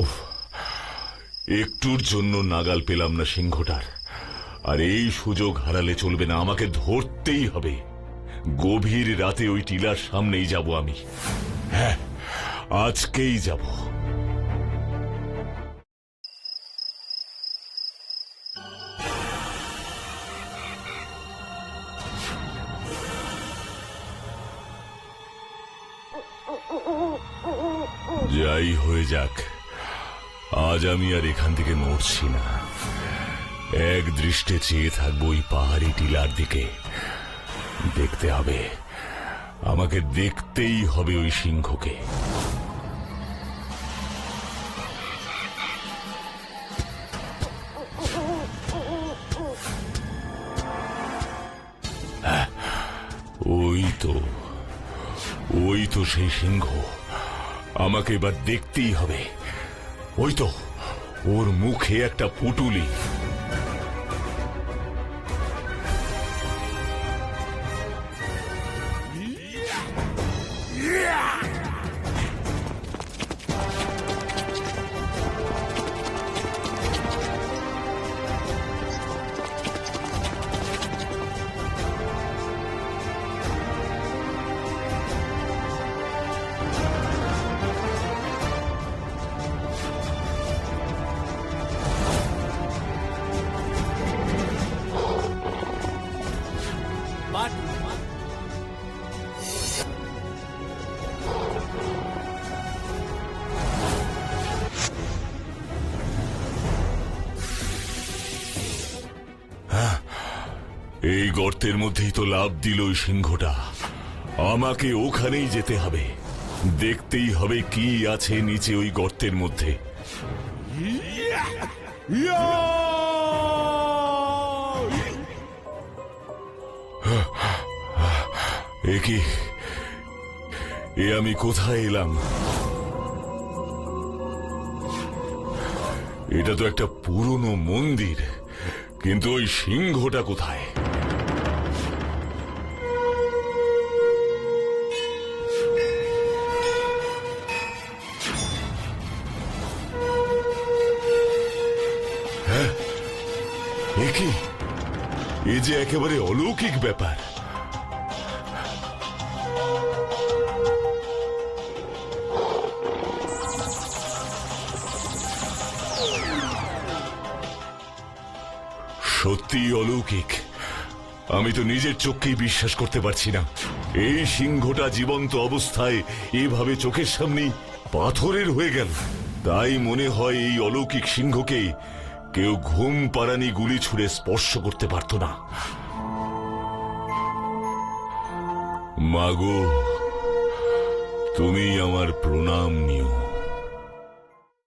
উফ, একটুর জন্য নাগাল পেলাম না সিংহটার। আর এই সুযোগ হারালে চলবে না, আমাকে ধরতেই হবে। গভীর রাতে ওই টিলার সামনেই যাব আমি। হ্যাঁ, আজকেই যাব। যাই হয়ে যাক, আজ আমি আর এখান থেকে নড়ছি না। এক দৃষ্টে চেয়ে থাকবো ওই পাহাড়ি টিলার দিকে। দেখতে হবে, আমাকে দেখতেই হবে ওই সিংহকে। ওই তো সেই সিংহ। আমাকে এবার দেখতেই হবে। ওই তো, ওর মুখে একটা পুটুলি। এই গর্তের মধ্যেই তো লাফ দিল ওই সিংহটা। আমাকে ওখানেই যেতে হবে। দেখতেই হবে কি আছে নিচে ওই গর্তের মধ্যে। এ কি, এ আমি কোথায় এলাম? এটা তো একটা পুরনো মন্দির, কিন্তু ওই সিংহটা কোথায়? হ্যাঁ, এ কি, এ যে একেবারে অলৌকিক ব্যাপার। সত্যি অলৌকিক। আমি তো নিজের চোখকেই বিশ্বাস করতে পারছি না। এই সিংহটা জীবন্ত অবস্থায় এভাবে চোখের সামনেই পাথরের হয়ে গেল। তাই মনে হয় এই অলৌকিক সিংহকে কেউ ঘুম পাড়ানি গুলি ছুড়ে স্পর্শ করতে পারত না। মাগো, তুমি আমার প্রণাম নিও।